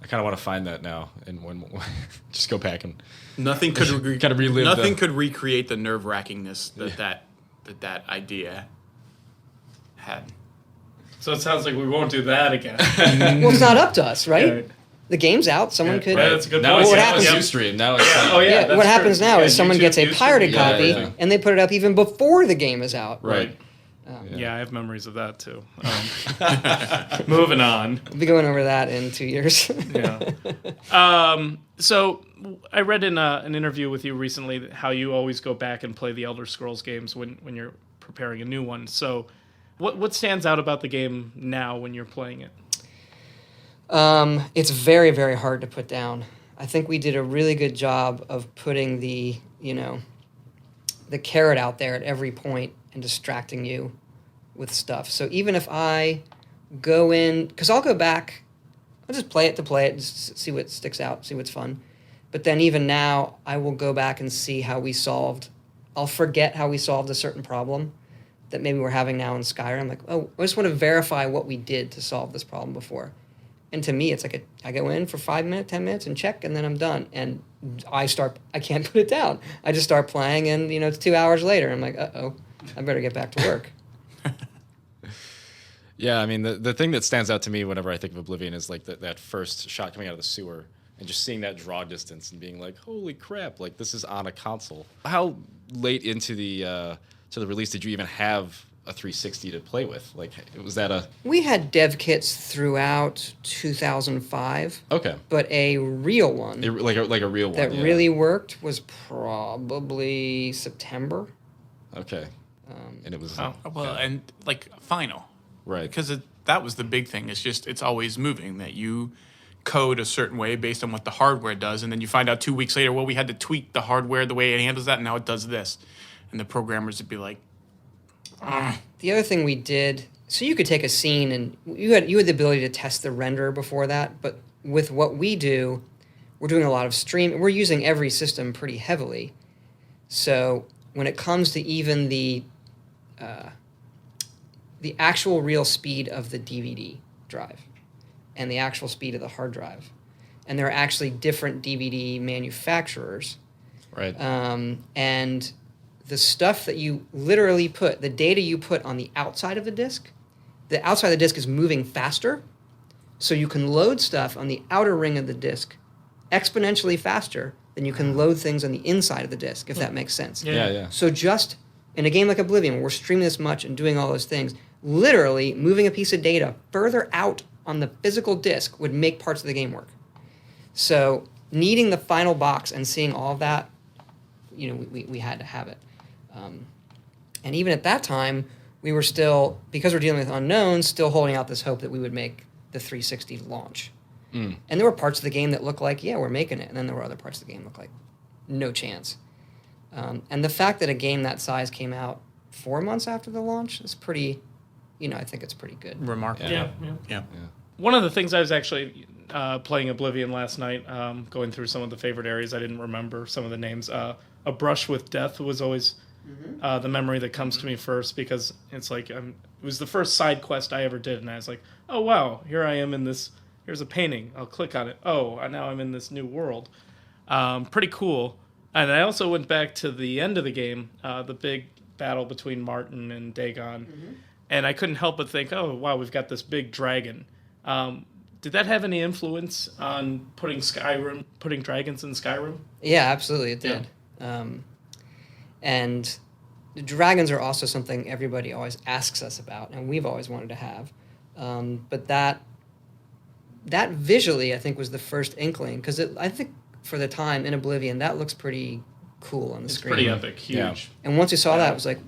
I kind of want to find that now and just go back and Nothing could kind of relive. Nothing could recreate the nerve-wrackingness that idea had. So it sounds like we won't do that again. Well, it's not up to us, right? Yeah. The game's out. Someone could. Right, that's a good Now point. it's, What now happens- it's Ustream. Now it's Oh, yeah. Yeah, that's what happens true. now Yeah, is someone gets a YouTube pirated used copy, yeah. and they put it up even before the game is out. right. Yeah, I have memories of that too. Moving on. We'll be going over that in 2 years. Yeah. So I read in an interview with you recently how you always go back and play the Elder Scrolls games when you're preparing a new one. So what stands out about the game now when you're playing it? It's very, very hard to put down. I think we did a really good job of putting the carrot out there at every point and distracting you with stuff. So even if I go in, because I'll go back, I'll just play it to play it, just see what sticks out, see what's fun. But then even now, I will go back and see I'll forget how we solved a certain problem that maybe we're having now in Skyrim. I'm like, oh, I just want to verify what we did to solve this problem before. And to me, it's like I go in for 5 minutes, 10 minutes and check, and then I'm done. And I can't put it down. I just start playing, and it's 2 hours later. I'm like, uh-oh, I better get back to work. Yeah, I mean, the thing that stands out to me whenever I think of Oblivion is like that first shot coming out of the sewer and just seeing that draw distance and being like, holy crap, like this is on a console. How late into the release did you even have a 360 to play with? Like, was that We had dev kits throughout 2005. Okay. But a real one Like a real one. that yeah. really worked was probably September. Okay. And it was... Well, and like final. Right. Because that was the big thing. It's always moving, that you code a certain way based on what the hardware does, and then you find out 2 weeks later, well, we had to tweak the hardware the way it handles that, and now it does this. And the programmers would be like, The other thing we did, so you could take a scene and you had the ability to test the renderer before that, but with what we do, we're doing a lot of stream. We're using every system pretty heavily. So when it comes to even the actual real speed of the DVD drive and the actual speed of the hard drive, and there are actually different DVD manufacturers. Right. And the stuff that you literally the data you put on the outside of the disk is moving faster, so you can load stuff on the outer ring of the disk exponentially faster than you can load things on the inside of the disk, if that makes sense. Yeah. So just in a game like Oblivion, where we're streaming this much and doing all those things, literally moving a piece of data further out on the physical disk would make parts of the game work. So needing the final box and seeing all of that, we had to have it. And even at that time, we were still, because we're dealing with unknowns, still holding out this hope that we would make the 360 launch. And there were parts of the game that looked like, yeah, we're making it. And then there were other parts of the game that looked like, no chance. And the fact that a game that size came out 4 months after the launch is pretty, I think it's pretty good. remarkable. Yeah. One of the things I was actually playing Oblivion last night, going through some of the favorite areas. I didn't remember some of the names. A Brush with Death was always the memory that comes to me first, because it's like it was the first side quest I ever did, and I was like, oh wow, here I am in this. Here's a painting. I'll click on it. Oh, now I'm in this new world. Pretty cool. And I also went back to the end of the game, the big battle between Martin and Dagon, and I couldn't help but think, oh wow, we've got this big dragon. Did that have any influence on putting dragons in Skyrim? Yeah, absolutely, it did. And the dragons are also something everybody always asks us about, and we've always wanted to have. But that visually, I think, was the first inkling, because I think for the time in Oblivion, that looks pretty cool on the screen. Pretty epic, huge. Yeah. And once you saw that, it was like,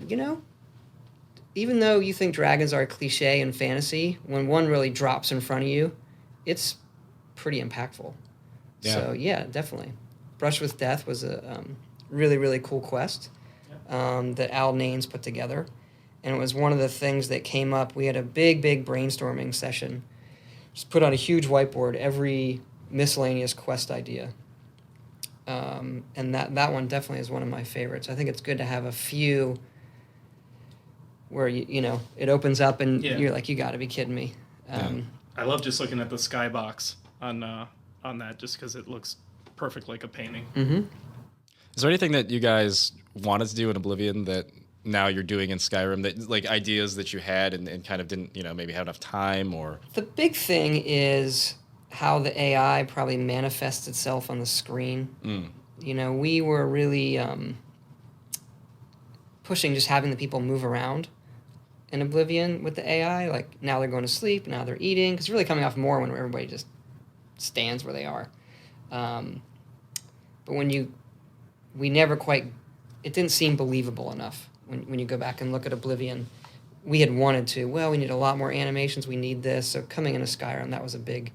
even though you think dragons are a cliche in fantasy, when one really drops in front of you, it's pretty impactful. Yeah. So, yeah, definitely. Brush with Death was a really, really cool quest that Al Nanes put together. And it was one of the things that came up. We had a big, big brainstorming session. Just put on a huge whiteboard every miscellaneous quest idea. And that one definitely is one of my favorites. I think it's good to have a few where, it opens up and you're like, you got to be kidding me. I love just looking at the skybox on on that just because it looks perfect like a painting. Is there anything that you guys wanted to do in Oblivion that now you're doing in Skyrim, that like ideas that you had and kind of didn't, maybe have enough time? Or The big thing is how the AI probably manifests itself on the screen. We were really pushing just having the people move around in Oblivion with the AI. Like, now they're going to sleep, now they're eating, because it's really coming off more when everybody just stands where they are. But we never quite, it didn't seem believable enough when you go back and look at Oblivion. We had wanted to, we need a lot more animations, we need this. So coming into Skyrim, that was a big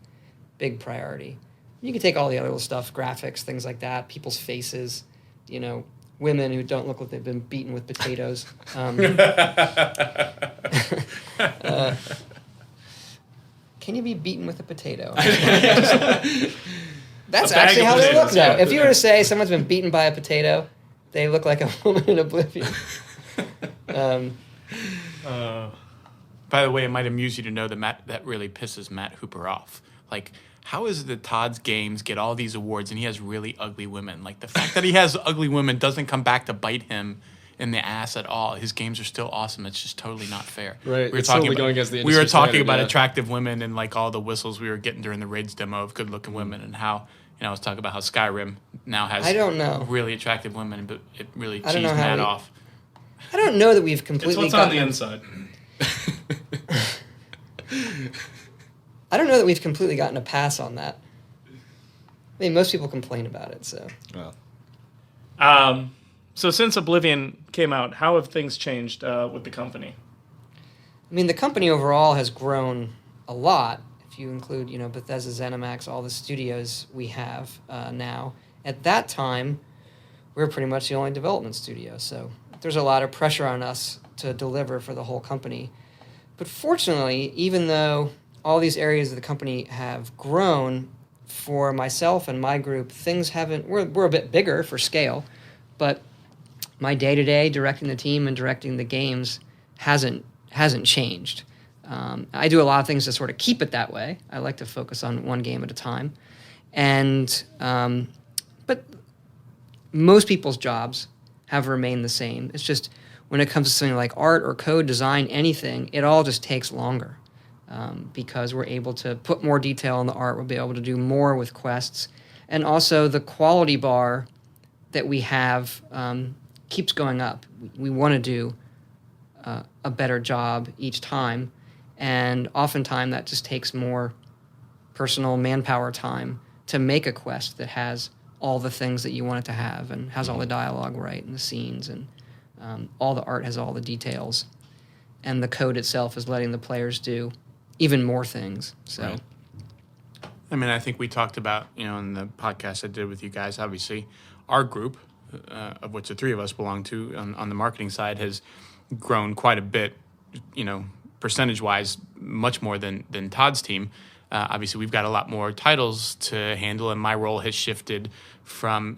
priority. You can take all the other little stuff, graphics, things like that, people's faces, women who don't look like they've been beaten with potatoes. Can you be beaten with a potato? That's actually how they look now. If you were to say someone's been beaten by a potato, they look like a woman in Oblivion. By the way, it might amuse you to know that really pisses Matt Hooper off. Like, how is it that Todd's games get all these awards and he has really ugly women? Like, the fact that he has ugly women doesn't come back to bite him in the ass at all. His games are still awesome. It's just totally not fair. Right. It's totally going against the We were industry talking standard, about yeah. attractive women and like all the whistles we were getting during the raids demo of good-looking women, and how I was talking about how Skyrim now has I don't know. really attractive women, but it really I don't cheesed know how Matt we- off. I don't know that we've It's completely what's on gotten the inside. I don't know that we've completely gotten a pass on that. I mean, most people complain about it, so. Well, So since Oblivion came out, how have things changed with the company? I mean, the company overall has grown a lot. If you include, Bethesda, ZeniMax, all the studios we have now. At that time, we were pretty much the only development studio, so there's a lot of pressure on us to deliver for the whole company. But fortunately, even though all these areas of the company have grown, for myself and my group, things haven't. We're a bit bigger for scale, but my day-to-day directing the team and directing the games hasn't changed. I do a lot of things to sort of keep it that way. I like to focus on one game at a time, and but most people's jobs have remained the same. It's just when it comes to something like art or code, design, anything, it all just takes longer. Because we're able to put more detail in the art, we'll be able to do more with quests, and also the quality bar that we have keeps going up. We want to do a better job each time, and oftentimes that just takes more personal manpower time to make a quest that has all the things that you want it to have and has all the dialogue right and the scenes, and all the art has all the details, and the code itself is letting the players do even more things. So, Right. I mean, I think we talked about, in the podcast I did with you guys, obviously, our group, of which the three of us belong to on the marketing side, has grown quite a bit, percentage-wise, much more than Todd's team. Obviously, we've got a lot more titles to handle, and my role has shifted from,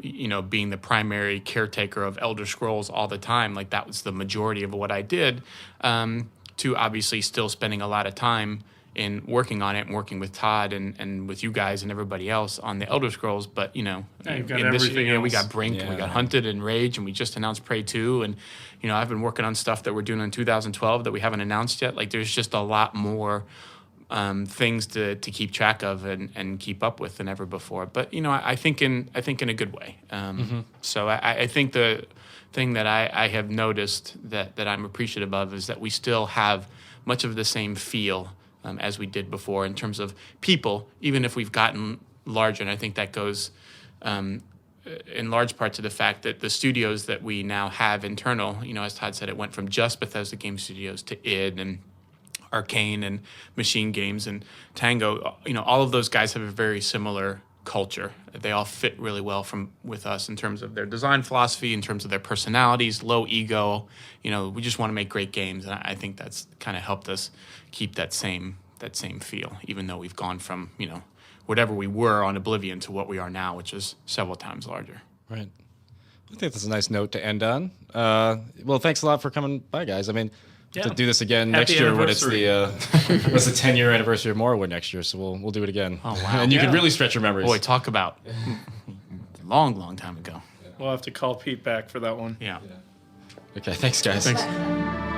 being the primary caretaker of Elder Scrolls all the time, like that was the majority of what I did, to obviously still spending a lot of time in working on it and working with Todd and with you guys and everybody else on the Elder Scrolls. But, you've got in this, everything we else. got Brink, and we got Yeah. Hunted and Rage, and we just announced Prey 2. And, I've been working on stuff that we're doing in 2012 that we haven't announced yet. Like, there's just a lot more things to keep track of and keep up with than ever before. But, I think in a good way. So I think the thing that I have noticed that I'm appreciative of is that we still have much of the same feel as we did before in terms of people, even if we've gotten larger. And I think that goes in large part to the fact that the studios that we now have internal, as Todd said, it went from just Bethesda Game Studios to id and Arcane and Machine Games and Tango. All of those guys have a very similar culture. They all fit really well with us in terms of their design philosophy, in terms of their personalities, low ego. We just want to make great games, and I think that's kind of helped us keep that same feel, even though we've gone from whatever we were on Oblivion to what we are now, which is several times larger. right. I think that's a nice note to end on. Well, thanks a lot for coming by, guys. I mean, Yeah. to do this again Happy next year when it's anniversary. the what's the 10-year anniversary of Morrowind next year. So we'll do it again. Oh, wow. And you Yeah. can really stretch your memories. Boy, talk about long time ago. We'll have to call Pete back for that one. Yeah. Okay, thanks guys. Thanks.